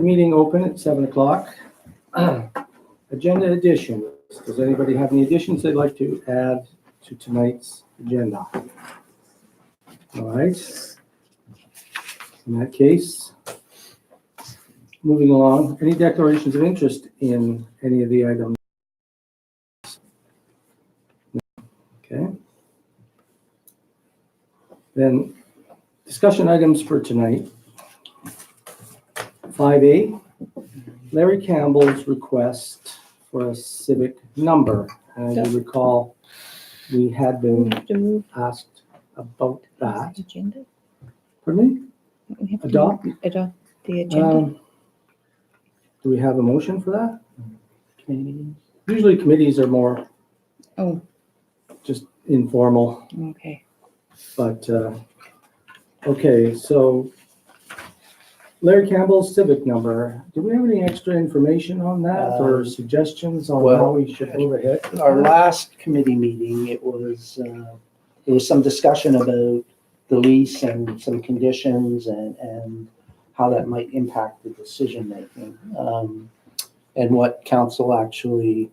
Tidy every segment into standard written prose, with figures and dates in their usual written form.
meeting open at 7 o'clock. Agenda additions. Does anybody have any additions they'd like to add to tonight's agenda? All right. In that case, moving along, any declarations of interest in any of the items? Okay. Then discussion items for tonight. 5A, Larry Campbell's request for a civic number. As you recall, we had been asked about that. Agenda? Pardon me? We have to Adopt? Adopt the agenda. Do we have a motion for that? Usually committees are more Oh, just informal, okay. but, okay, so Larry Campbell's civic number, do we have any extra information on that or suggestions on how we should move ahead? Our last committee meeting, it was, there was some discussion about the lease and some conditions and how that might impact the decision making. And what council actually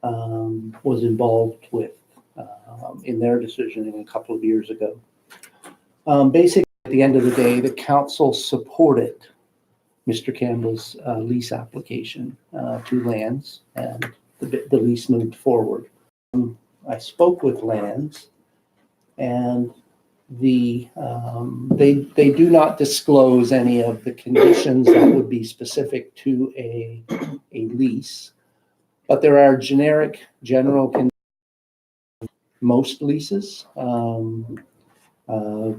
was involved with in their decisioning a couple of years ago. Basically, at the end of the day, the council supported Mr. Campbell's lease application to Lands, and the lease moved forward. I spoke with Lands, and they do not disclose any of the conditions that would be specific to a lease, but there are general conditions. Most leases,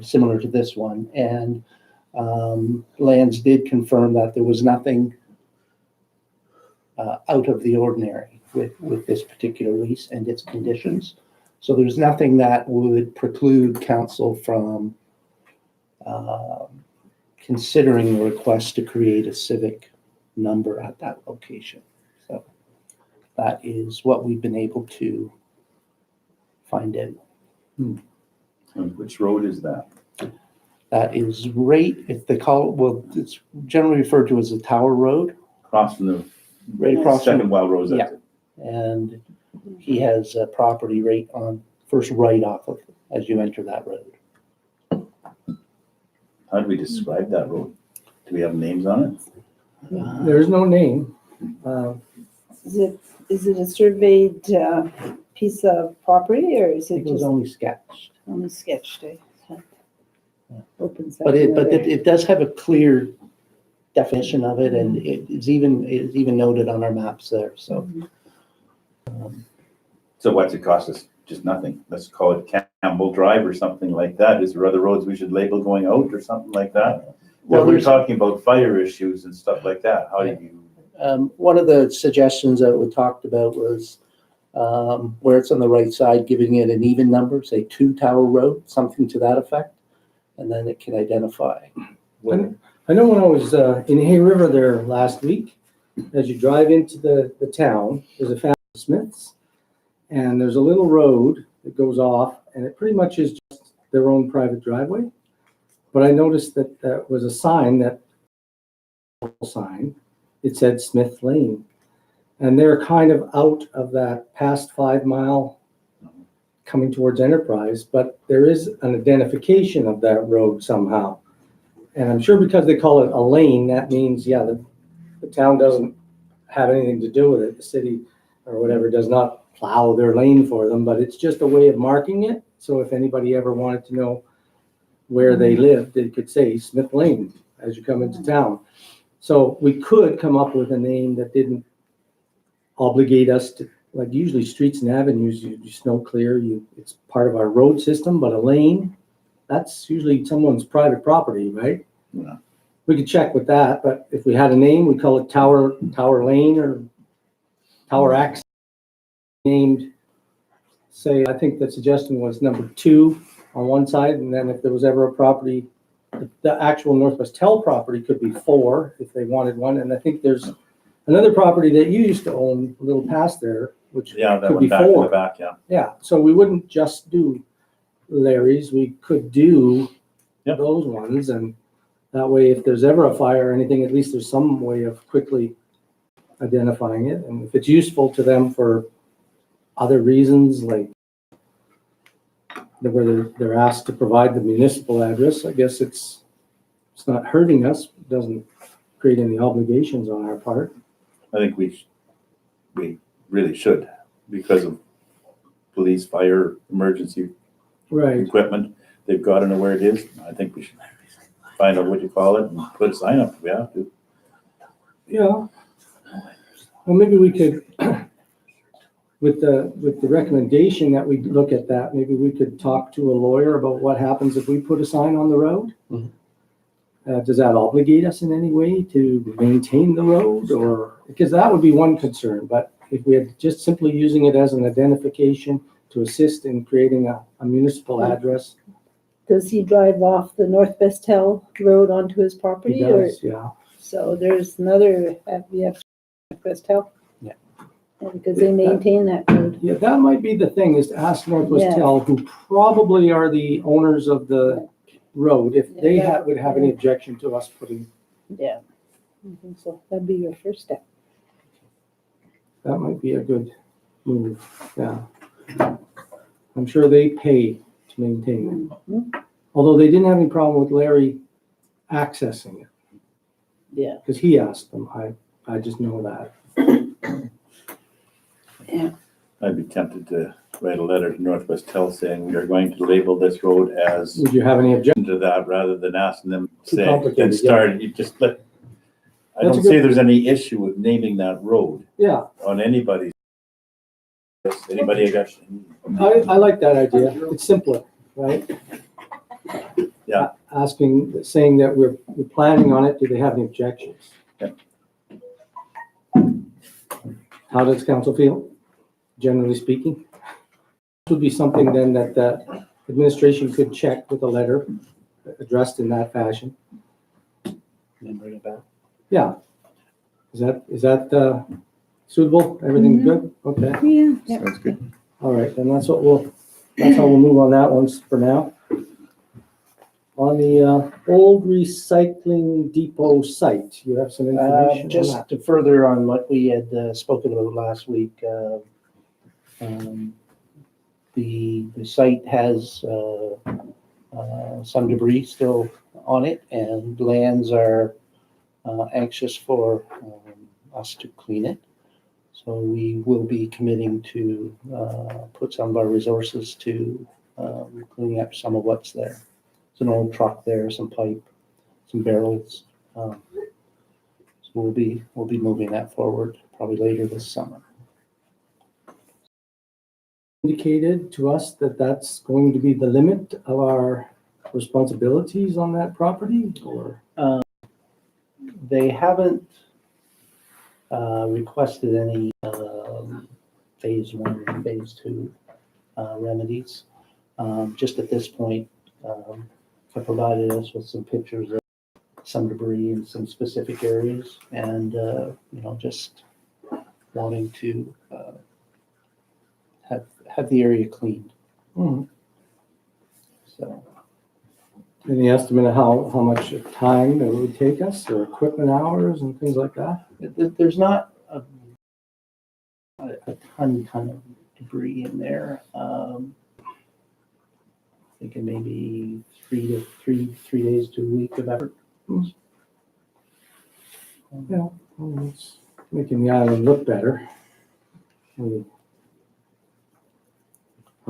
similar to this one, and Lands did confirm that there was nothing out of the ordinary with this particular lease and its conditions. So there's nothing that would preclude council from considering a request to create a civic number at that location. So that is what we've been able to find out. And which road is that? That is right, if they call it, well, it's generally referred to as the Tower Road. Across from the Right across from, second Wild Rose exit. and he has a property right on, first right off of, as you enter that road. How do we describe that road? Do we have names on it? There's no name. Is it a surveyed piece of property, or is It it was just only sketched. only sketched? Opens up But another- it does have a clear definition of it, and it's even noted on our maps there, so. So what's it cost us? Just nothing. Let's call it Campbell Drive or something like that. Is there other roads we should label going out or something like that? Well, we're there's- talking about fire issues and stuff like that. How do you? One of the suggestions that we talked about was where it's on the right side, giving it an even number, say 2 Tower Road, something to that effect, and then it can identify. I know when I was in Hay River there last week, as you drive into the town, there's a family of Smiths, and there's a little road that goes off, and it pretty much is just their own private driveway. But I noticed that there was a sign it said Smith Lane. And they're kind of out of that past 5 mile coming towards Enterprise, but there is an identification of that road somehow. And I'm sure because they call it a lane, that means, yeah, the town doesn't have anything to do with it. The city or whatever does not plow their lane for them, but it's just a way of marking it. So if anybody ever wanted to know where they lived, they could say Smith Lane as you come into town. So we could come up with a name that didn't obligate us to, like usually streets and avenues, you snow clear, it's part of our road system, but a lane, that's usually someone's private property, right? Yeah. We could check with that, but if we had a name, we call it Tower Lane or Tower X, named, say, I think the suggestion was number 2 on one side, and then if there was ever a property, the actual Northwest Tel property could be 4 if they wanted one, and I think there's another property that you used to own a little past there, which Yeah, that could one be back in the 4. back, yeah. Yeah, so we wouldn't just do Larry's, we could do Yep. those ones, and That way, if there's ever a fire or anything, at least there's some way of quickly identifying it. And if it's useful to them for other reasons, like where they're asked to provide the municipal address, I guess it's not hurting us. It doesn't create any obligations on our part. I think we really should, because of police, fire, emergency Right. equipment. They've got to know where it is. I think we should find out what you call it and put a sign up if we have to. Yeah. Well, maybe we could, with the recommendation that we look at that, maybe we could talk to a lawyer about what happens if we put a sign on the road. Mhm. Does that obligate us in any way to maintain the road, or, because that would be one concern, but if we had just simply using it as an identification to assist in creating a municipal address. Does he drive off the North Bestel Road onto his He property? Or does, yeah. so there's another, we have North Bestel? Yeah. And because they maintain that road. Yeah, that might be the thing, is to ask Northwest Yeah. Tel, who probably are the owners of the road, if they Yeah. would have any objection to us putting, Yeah. I think so. That'd be your first step. that might be a good move, yeah. I'm sure they pay to maintain it. Mhm. Although they didn't have any problem with Larry accessing it, Yeah. because he asked them, I just know that. I'd be tempted to write a letter to Northwest Tel saying we are going to label this road as Would you have any objection? to that, rather than asking them to Too say, complicated, then yeah. start, you just let, I That's a don't good- say there's any issue with naming that road Yeah, on anybody's. Anybody got? I like that idea. It's simpler, right? Yeah. Asking, saying that we're planning on it, do they have any objections? Yeah. How does council feel, generally speaking? This would be something then that the administration could check with a letter addressed in that fashion. And bring it back. Yeah. Is that suitable? Everything good? Okay. Yeah. Yeah. Sounds good. All right, then that's how we'll move on that one for now. On the old recycling depot site, you have some information on Just that. to further on what we had spoken about last week, the site has some debris still on it, and lands are anxious for us to clean it. So we will be committing to put some of our resources to cleaning up some of what's there. There's an old truck there, some pipe, some barrels. So we'll be moving that forward probably later this summer. Indicated to us that that's going to be the limit of our responsibilities on that property, or? They haven't requested any phase 1 and phase 2 remedies. Just at this point, I provided us with some pictures of some debris in some specific areas, and just wanting to have the area cleaned. So Any estimate of how much time it would take us, or equipment hours and things like that? there's not a ton of debris in there. Thinking maybe 3 days to a week of effort. Yeah, well, it's making the island look better. How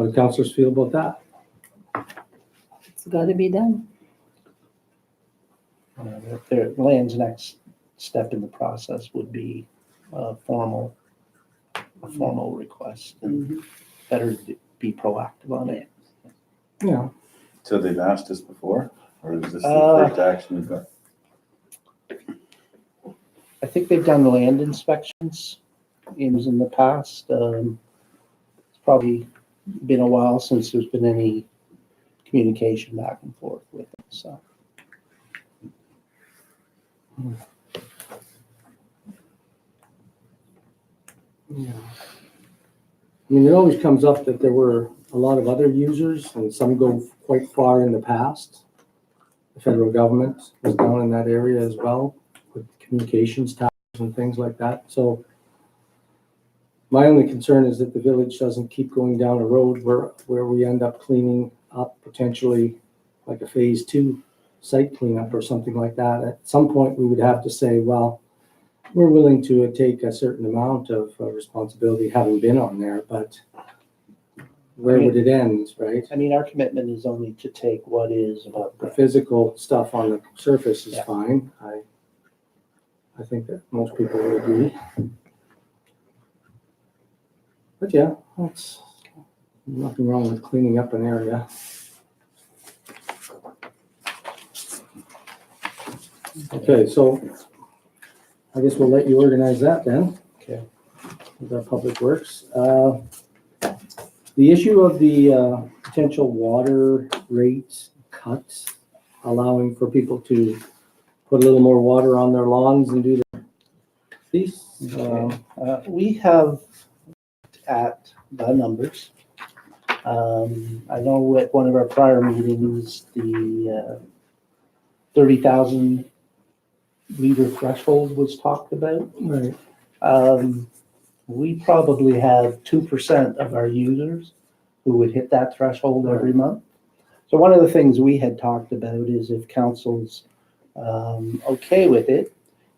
do councilors feel about that? It's got to be done. Their land's next step in the process would be a formal request, and better to be proactive on it. Yeah, So they've asked us before, or is this the Uh, first action we've got? I think they've done land inspections in the past. It's probably been a while since there's been any communication back and forth with them, so. yeah. I mean, it always comes up that there were a lot of other users, and some go quite far in the past. the federal government was down in that area as well, with communications towers and things like that. So my only concern is that the village doesn't keep going down a road where we end up cleaning up potentially like a phase 2 site cleanup or something like that. At some point, we would have to say, well, we're willing to take a certain amount of responsibility having been on there, but where would it end, right? I mean, our commitment is only to take what is above The ground. physical stuff on the surface is Yeah. fine. I think that most people would agree. But yeah, that's nothing wrong with cleaning up an area. Okay, so I guess we'll let you organize that then. Okay. With our public works. The issue of the potential water rate cuts, allowing for people to put a little more water on their lawns and do these. We have at the numbers. I know at one of our prior meetings, the 30,000 liter threshold was talked about. Right. We probably have 2% of our users who would hit that threshold every month. So one of the things we had talked about is if council's okay with it,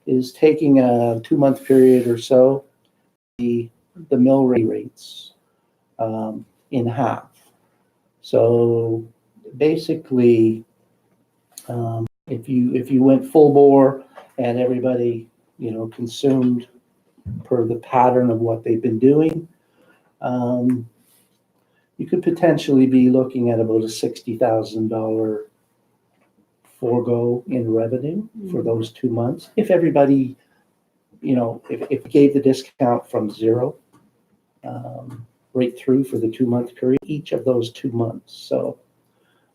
is taking a 2-month period or so, the mill rates in half. So basically, if you went full bore and everybody, consumed per the pattern of what they've been doing, you could potentially be looking at about a $60,000 forego in revenue for those 2 months. If everybody, if you gave the discount from zero right through for the 2-month period, each of those 2 months. So,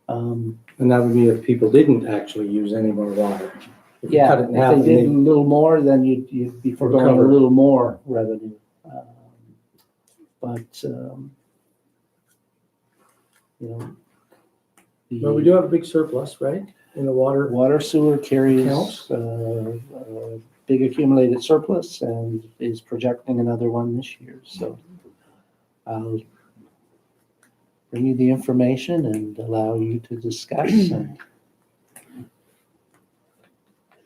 And that would be if people didn't actually use any more water. If you yeah, cut it if in half they and did a little more, then you'd be foregoing a Recover. little more revenue. But Well, we do have a big surplus, right, in the water. water sewer carries Accounts. a big accumulated surplus and is projecting another one this year. So I'll bring you the information and allow you to discuss.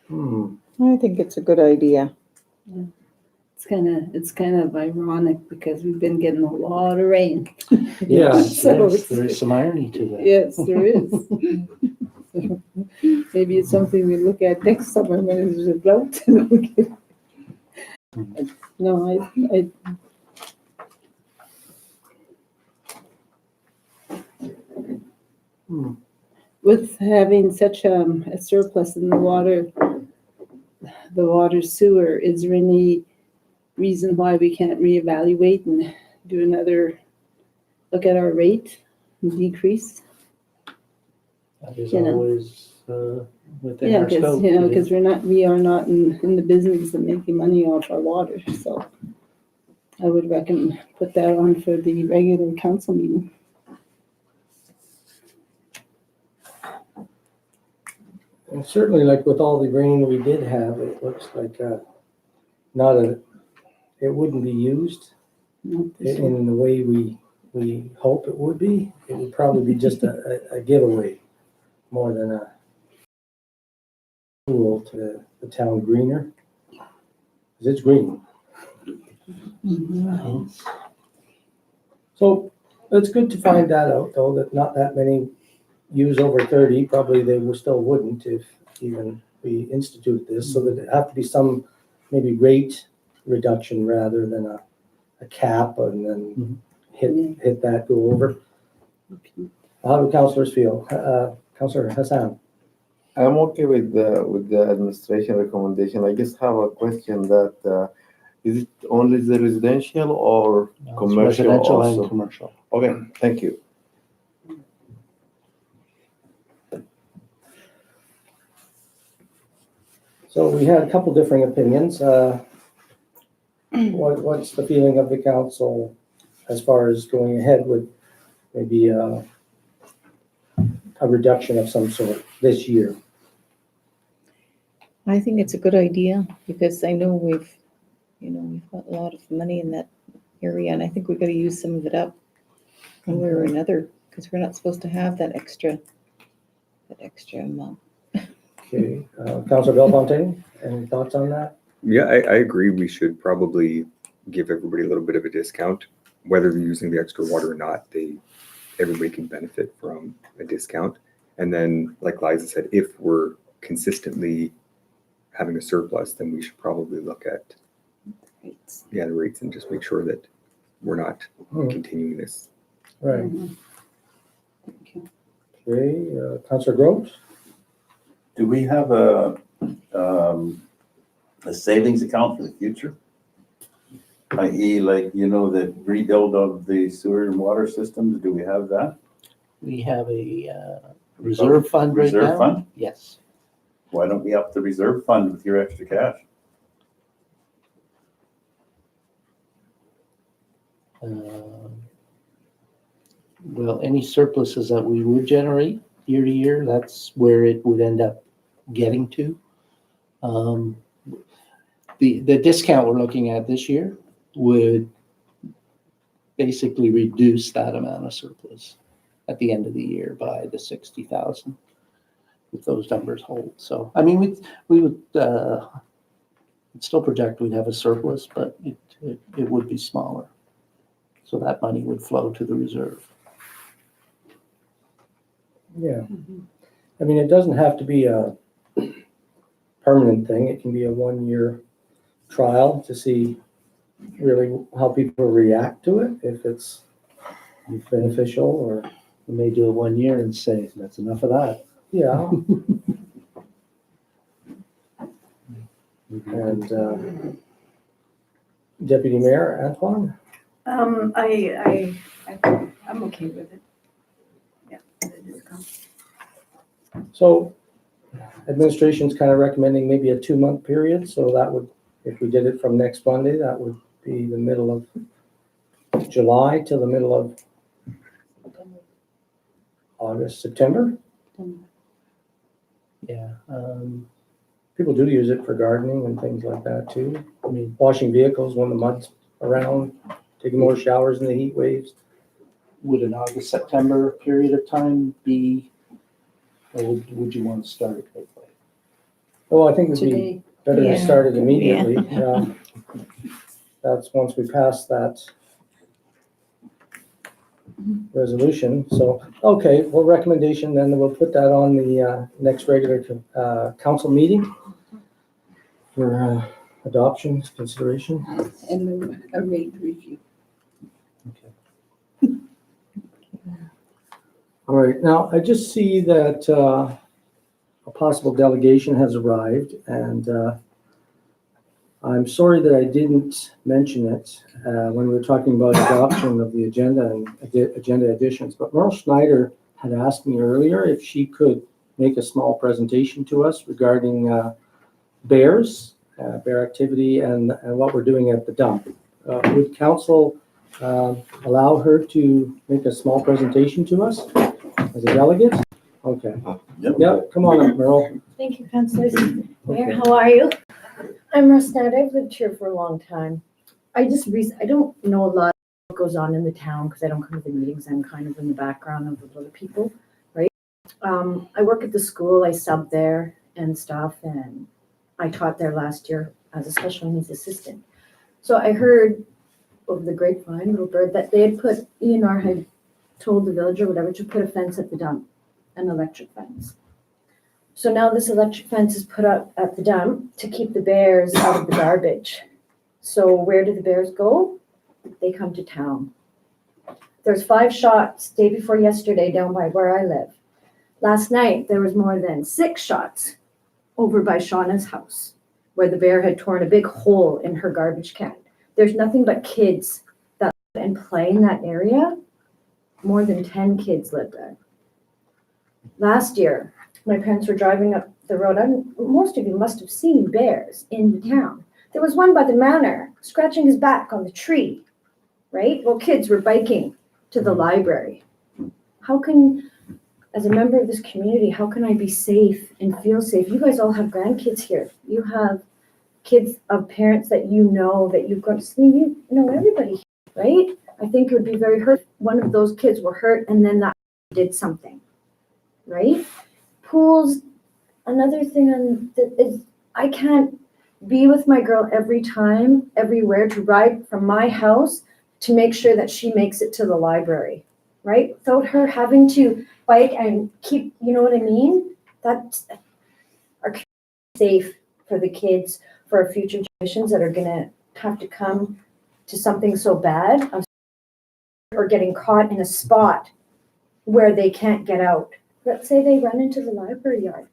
And I think it's a good idea. It's kind of ironic because we've been getting a lot of rain. Yeah. So yes, there is some irony to that. Yes, there is. Maybe it's something we look at next summer when there's a drought. No, I with having such a surplus in the water sewer, is there any reason why we can't reevaluate and do another look at our rate and decrease? That is You know. always within Yeah, our scope. because we are not in the business of making money off our water, so I would recommend put that on for the regular council meeting. And certainly, like with all the rain we did have, it looks like it wouldn't be used in the way we hope it would be. It would probably be just a giveaway more than a tool to the town greener. 'Cause it's green. So it's good to find that out, though, that not that many use over 30. Probably they still wouldn't if even we instituted this. So that it have to be some maybe rate reduction rather than a cap and then hit that, go over. How do councillors feel? Councillor Hassan? I'm okay with the administration recommendation. I just have a question that is it only the residential or It's commercial residential also? and commercial. Okay, thank you. So we had a couple differing opinions. What's the feeling of the council as far as going ahead with maybe a reduction of some sort this year? I think it's a good idea because I know we've got a lot of money in that area and I think we've got to use some of it up one way or another because we're not supposed to have that extra amount. Okay, Councilor Bellefontaine, any thoughts on that? Yeah, I agree. We should probably give everybody a little bit of a discount, whether they're using the extra water or not. Everybody can benefit from a discount. And then, like Liza said, if we're consistently having a surplus, then we should probably look at the rates and just make sure that we're not continuing this. Right, Okay. okay, Councilor Groves? Do we have a savings account for the future? I.e., like, the rebuild of the sewer and water systems, do we have that? We have a reserve fund right now. Reserve fund? Yes. Why don't we up the reserve fund with your extra cash? Well, any surpluses that we would generate year to year, that's where it would end up getting to. The discount we're looking at this year would basically reduce that amount of surplus at the end of the year by the 60,000, if those numbers hold. So, I mean, we would still project we'd have a surplus, but it would be smaller. So that money would flow to the reserve. Yeah. I mean, it doesn't have to be a permanent thing. It can be a 1-year trial to see really how people react to it, if it's beneficial or, We may do it 1 year and say, that's enough of that. yeah. And Deputy Mayor Antoine? I'm okay with it. Yeah. it is come. So administration's kind of recommending maybe a 2-month period, so that would, if we did it from next Monday, that would be the middle of July till the middle of August, September. Yeah. People do use it for gardening and things like that too. I mean, washing vehicles when the mud's around, taking more showers in the heat waves. Would an August, September period of time be, or would you want to start it right away? Well, I think it'd be Today, better to Yeah. start it immediately. Yeah. That's once we pass that resolution. So, okay, well, recommendation, then we'll put that on the next regular council meeting for adoption, consideration. and a rate review. Okay. All right, now I just see that a possible delegation has arrived, and I'm sorry that I didn't mention it when we were talking about adoption of the agenda and agenda additions, but Merle Schneider had asked me earlier if she could make a small presentation to us regarding bears, bear activity, and what we're doing at the dump. Would council allow her to make a small presentation to us as a delegate? Okay. Yeah, come on up, Merle. Thank you, councilors. Mayor, Okay. how are you? I'm Russ Nat. I've lived here for a long time. I don't know a lot of what goes on in the town because I don't come to the meetings. I'm kind of in the background of the other people, right? I work at the school. I sub there and stuff, and I taught there last year as a special needs assistant. So I heard over the grapevine, little bird, that they had put, ENR had told the village or whatever to put a fence at the dump, an electric fence. So now this electric fence is put up at the dump to keep the bears out of the garbage. So where do the bears go? They come to town. There's 5 shots day before yesterday down by where I live. Last night, there was more than 6 shots over by Shauna's house, where the bear had torn a big hole in her garbage can. There's nothing but kids that live and play in that area. More than 10 kids live there. Last year, my parents were driving up the road. Most of you must have seen bears in the town. There was one by the manor, scratching his back on the tree, right? Well, kids were biking to the library. How can as a member of this community, how can I be safe and feel safe? You guys all have grandkids here. You have kids of parents that you know, that you've got to see, you know everybody here, right? I think it would be very hurt if one of those kids were hurt and then that did something, right? Pools, another thing is I can't be with my girl every time, everywhere, to ride from my house to make sure that she makes it to the library, right? Without her having to bike and keep, you know what I mean? That's our community safe for the kids, for our future generations that are gonna have to come to something so bad or getting caught in a spot where they can't get out. Let's say they run into the library yard.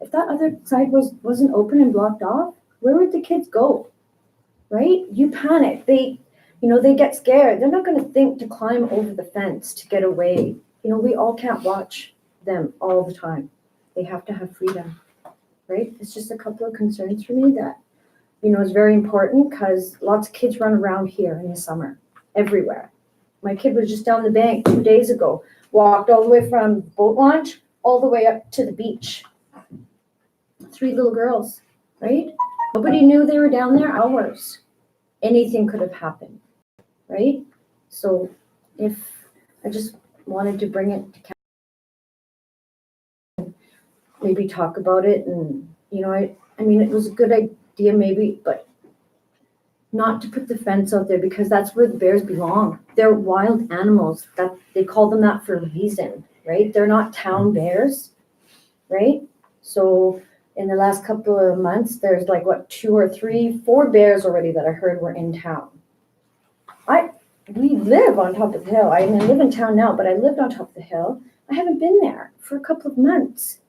If that other side wasn't open and blocked off, where would the kids go? Right? You panic. They get scared. They're not going to think to climb over the fence to get away. We all can't watch them all the time. They have to have freedom, right? It's just a couple of concerns for me that, is very important because lots of kids run around here in the summer, everywhere. My kid was just down the bank 2 days ago, walked all the way from boat launch all the way up to the beach. 3 little girls, right? Nobody knew they were down there hours. Anything could have happened, right? So if I just wanted to bring it to maybe talk about it and, I mean, it was a good idea maybe, but not to put the fence out there because that's where the bears belong. They're wild animals. That they call them that for a reason, right? They're not town bears, right? So in the last couple of months, there's like 2 or 3, 4 bears already that I heard were in town. We live on top of the hill. I live in town now, but I lived on top of the hill. I haven't been there for a couple of months.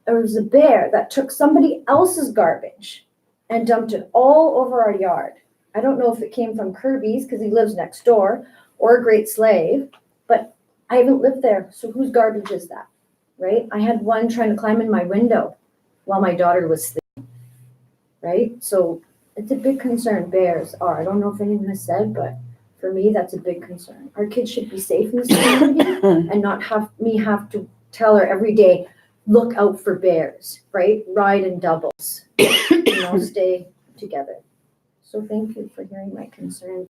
There was a bear that took somebody else's garbage and dumped it all over our yard. I don't know if it came from Kirby's because he lives next door or Great Slave, but I haven't lived there. So whose garbage is that, right? I had one trying to climb in my window while my daughter was sleeping, right? So it's a big concern, bears are. I don't know if anyone has said, but for me, that's a big concern. Our kids should be safe in this community and not have to tell her every day, look out for bears, right? Ride in doubles, stay together. So thank you for hearing my concern.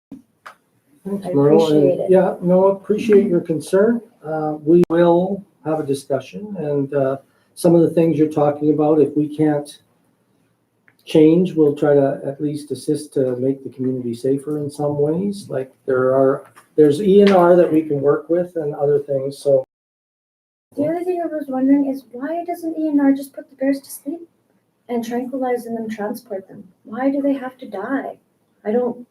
Thanks, I Myrtle. appreciate it. Yeah, no, appreciate your concern. We will have a discussion and some of the things you're talking about, if we can't change, we'll try to at least assist to make the community safer in some ways. Like there's E&R that we can work with and other things, so. The other thing I was wondering is why doesn't E&R just put the bears to sleep and tranquilize them and transport them? Why do they have to die? I don't,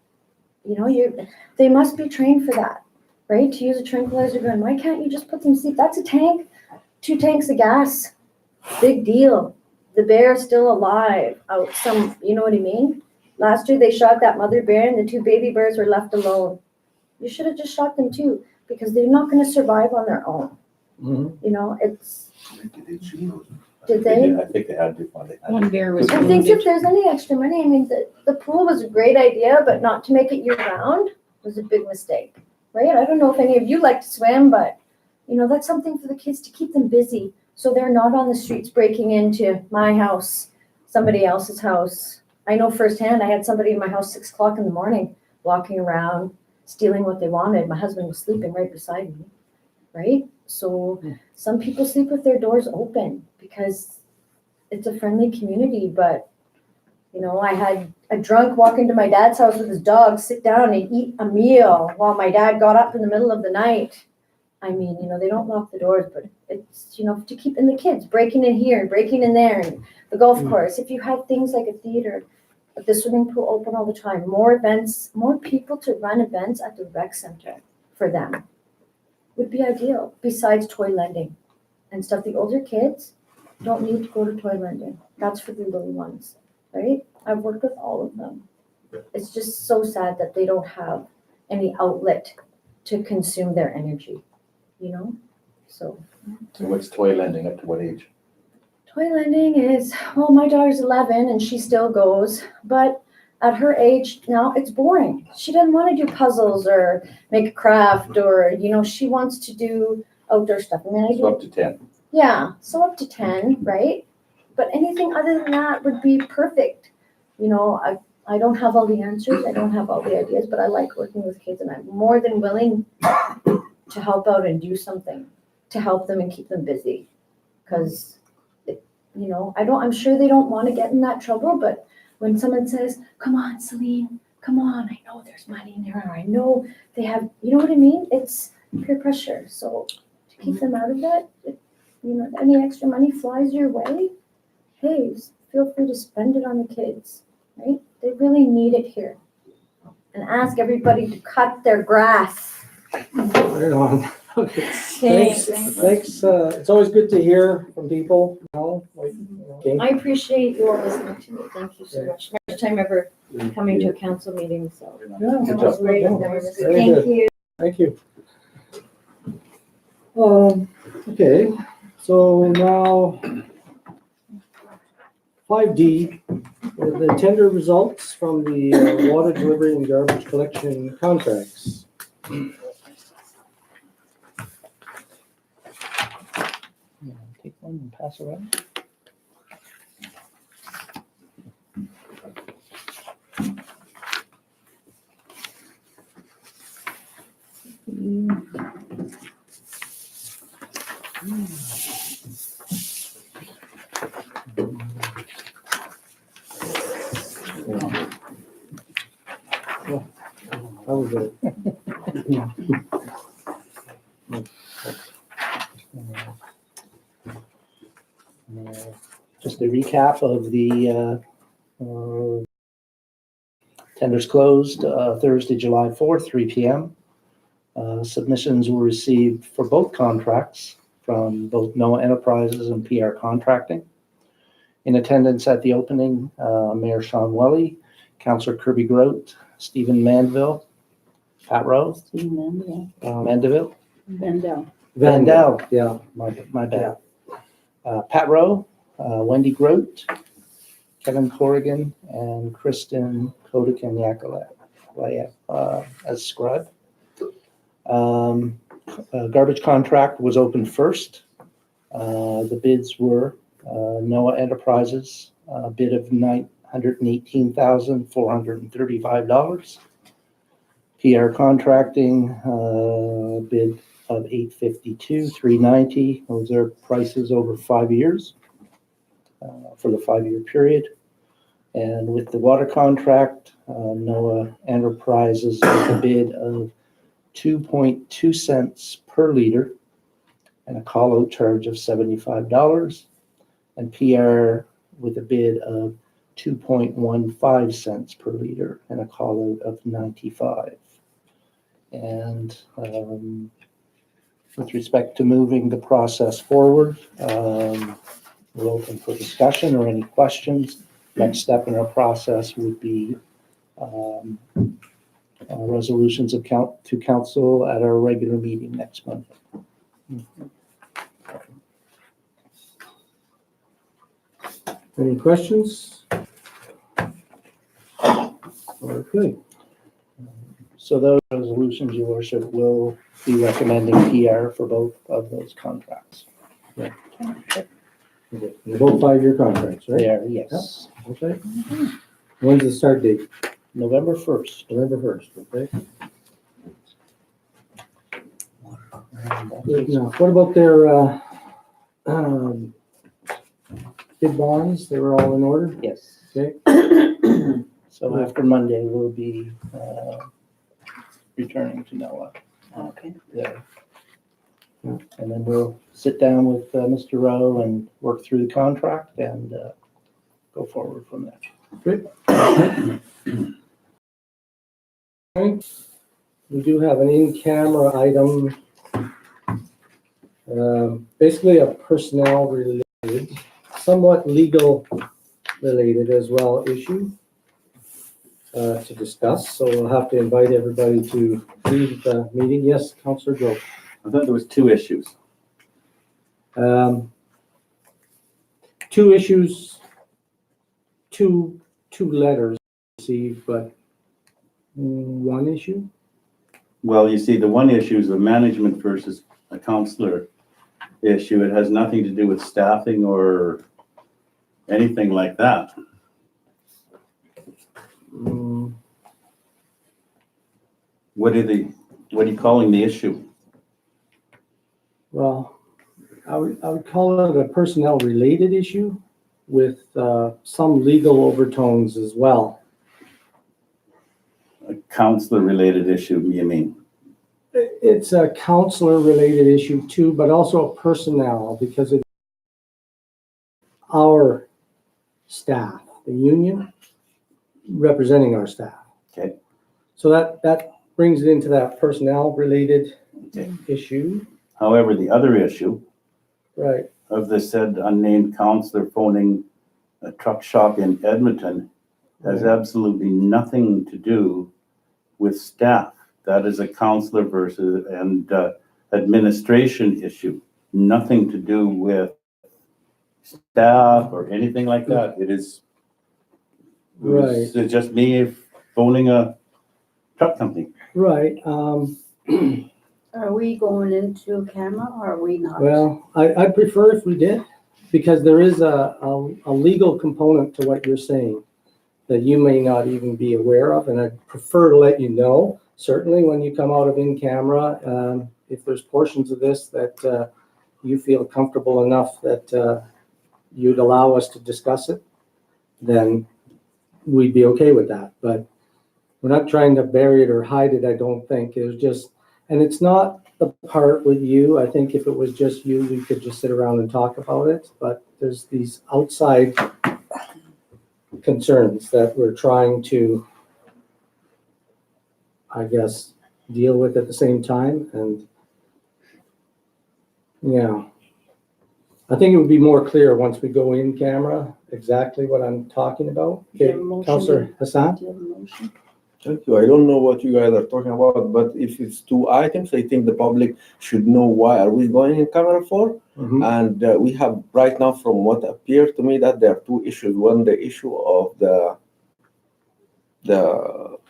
they must be trained for that, right? To use a tranquilizer gun. Why can't you just put them to sleep? That's a tank, 2 tanks of gas, big deal. The bear is still alive out some, you know what I mean? Last year they shot that mother bear and the 2 baby bears were left alone. You should have just shot them too because they're not going to survive on their own. Mhm. It's, did they? I think they had to. One bear was I think wounded. if there's any extra money, the pool was a great idea, but not to make it year round was a big mistake, right? I don't know if any of you like to swim, but that's something for the kids to keep them busy. So they're not on the streets breaking into my house, somebody else's house. I know firsthand, I had somebody in my house 6 o'clock in the morning, walking around, stealing what they wanted. My husband was sleeping right beside me, right? So some people sleep with their doors open because it's a friendly community, but I had a drunk walk into my dad's house with his dog, sit down and eat a meal while my dad got up in the middle of the night. I mean, they don't lock the doors, but it's, to keep in the kids breaking in here and breaking in there and the golf course. If you had things like a theater, the swimming pool open all the time, more events, more people to run events at the rec center for them would be ideal besides toy lending and stuff. The older kids don't need to go to toy lending. That's for the little ones, right? I've worked with all of them. It's just so sad that they don't have any outlet to consume their energy. So what's toy lending up to what age? toy lending is, my daughter's 11 and she still goes, but at her age now it's boring. She doesn't want to do puzzles or make a craft or, she wants to do outdoor stuff. I mean, I So up do, to 10. yeah, so up to 10, right? But anything other than that would be perfect. You know, I don't have all the answers, I don't have all the ideas, but I like working with kids and I'm more than willing to help out and do something to help them and keep them busy. Cause, you know, I'm sure they don't want to get in that trouble, but when someone says, come on, Celine, come on, I know there's money in there, or I know they have, you know what I mean? It's peer pressure. So to keep them out of that, you know, any extra money flies your way, hey, feel free to spend it on the kids, right? They really need it here. And ask everybody to cut their grass. Right on. Okay. Thanks. It's always good to hear from people, you know, like, you know. I appreciate you all listening to me. Thank you so much. First time ever coming to a council meeting, so. Yeah, That was great. no, That was- very Thank good. you. Thank you. Okay, so now 5D, the tender results from the water delivery and garbage collection contracts. Take one and pass around. That was it. Just a recap of the tenders closed Thursday, July 4th, 3 p.m. Submissions were received for both contracts from both NOAA Enterprises and PR Contracting. In attendance at the opening, Mayor Sean Welly, Councillor Kirby Grote, Stephen Mandeville, Pat Rowe, Steve Mandel. Mandeville, Vandell. Vandell. Yeah. My bad. Pat Rowe, Wendy Grote, Kevin Corrigan, and Kristen Kodakin as scribe. Garbage contract was opened first. The bids were NOAA Enterprises, a bid of $918,435. PR Contracting, bid of $852,390. Those are prices over 5 years for the 5-year period. And with the water contract, NOAA Enterprises with a bid of 2.2 cents per liter and a call-out charge of $75, and PR with a bid of 2.15 cents per liter and a call-out of $95. And with respect to moving the process forward, we're open for discussion or any questions. Next step in our process would be resolutions of to council at our regular meeting next month. Any questions? Okay. So those resolutions, your worship, will be recommending PR for both of those contracts. Okay. They're both 5-year contracts, right? There, yes. Okay. When's the start date? November 1st. November 1st, okay? And that is- Now, what about their bid bonds? They were all in order? Yes. Okay. So after Monday, we'll be returning to NOAA. Okay. There. And then we'll sit down with Mr. Rowe and work through the contract and go forward from there. Good. We do have an in-camera item, basically a personnel related, somewhat legal related as well issue to discuss. So we'll have to invite everybody to leave the meeting. Yes, Councillor Joe. I thought there was 2 issues. 2 issues, two letters received, but 1 issue? Well, you see, the one issue is the management versus a counselor issue. It has nothing to do with staffing or anything like that. Mm, What are you calling the issue? Well, I would call it a personnel-related issue with some legal overtones as well. A counselor-related issue, you mean? It's a counselor-related issue too, but also a personnel, because it's our staff, the union representing our staff. Okay. So that brings it into that personnel-related Okay. issue. However, the other issue Right. of the said unnamed counselor phoning a truck shop in Edmonton has absolutely nothing to do with staff. That is a counselor versus and administration issue. Nothing to do with staff or anything like that. It's just me phoning a truck company. Right. Are we going into camera or are we not? Well, I'd prefer if we did, because there is a legal component to what you're saying that you may not even be aware of, and I'd prefer to let you know, certainly when you come out of in camera, if there's portions of this that you feel comfortable enough that you'd allow us to discuss it, then we'd be okay with that. But we're not trying to bury it or hide it, I don't think. It was just, and it's not the part with you. I think if it was just you, we could just sit around and talk about it. But there's these outside concerns that we're trying to, I guess, deal with at the same time. And yeah, I think it would be more clear once we go in camera exactly what I'm talking about. Do you Okay, have a motion? Councillor Hassan? Do you have a motion? Thank you. I don't know what you guys are talking about, but if it's two items, I think the public should know why are we going in camera for. Mhm. And we have right now, from what appears to me, that there are two issues. One, the issue of the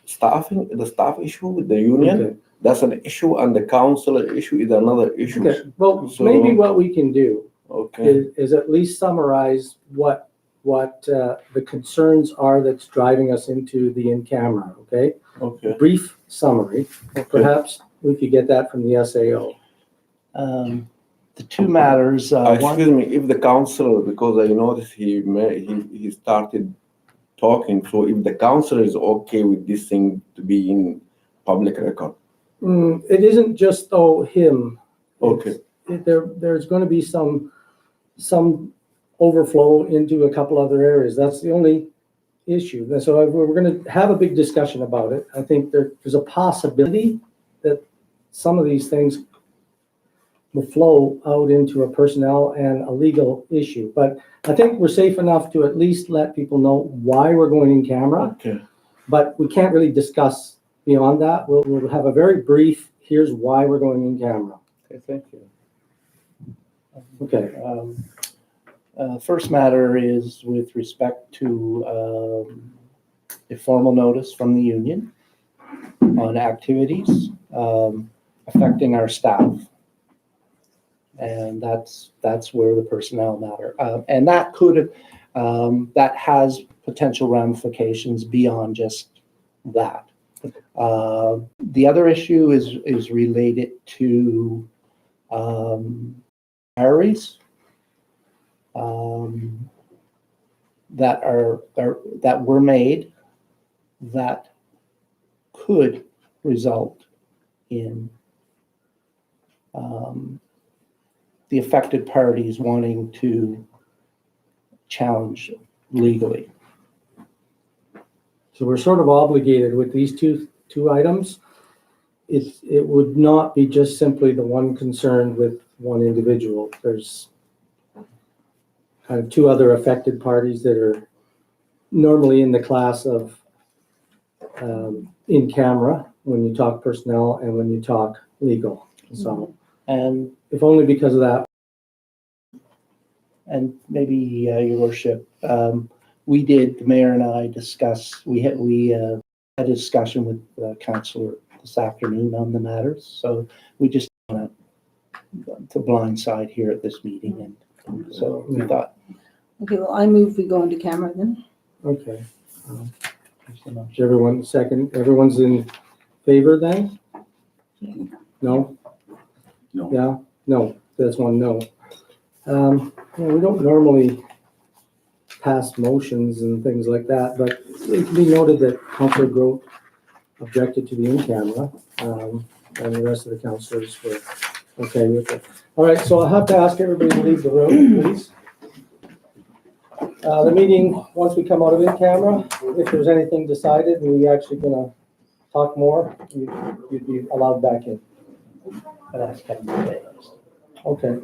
staffing, the staff issue with the union. Okay. That's an issue, and the council issue is another issue. Okay, well, So- maybe what we can do Okay. is at least summarize what the concerns are that's driving us into the in-camera, okay? Okay. Brief summary, perhaps we could get that from the SAO. The two matters, one, Excuse me, if the council, because I noticed he started talking, so if the council is okay with this thing to be in public record. It isn't just, him. Okay. There's gonna be some overflow into a couple other areas. That's the only issue. And so we're gonna have a big discussion about it. I think there's a possibility that some of these things will flow out into a personnel and a legal issue. But I think we're safe enough to at least let people know why we're going in camera, Okay. but we can't really discuss beyond that. We'll have a very brief, here's why we're going in camera. okay, thank you. Okay. First matter is with respect to a formal notice from the union on activities affecting our staff. And that's where the personnel matter. And that that has potential ramifications beyond just that. The other issue is related to diaries that were made that could result in the affected parties wanting to challenge legally. So we're sort of obligated with these two items. It would not be just simply the one concerned with one individual. There's kind of two other affected parties that are normally in the class of in camera when you talk personnel and when you talk legal. So And if only because of that. and maybe your worship, we did, the mayor and I discuss, we had a discussion with the councillor this afternoon on the matters. So we just want to the blind side here at this meeting, and so we thought, Okay, well, I move we go into camera then. Okay. Is everyone second, everyone's in favor then? No? No. Yeah, no, that's one no. We don't normally pass motions and things like that, but it can be noted that Councillor Grote objected to the in-camera, and the rest of the councillors were okay with it. All right, so I'll have to ask everybody to leave the room, please. The meeting, once we come out of in-camera, if there's anything decided and we actually gonna talk more, you'd be allowed back in. that's kind of the Okay.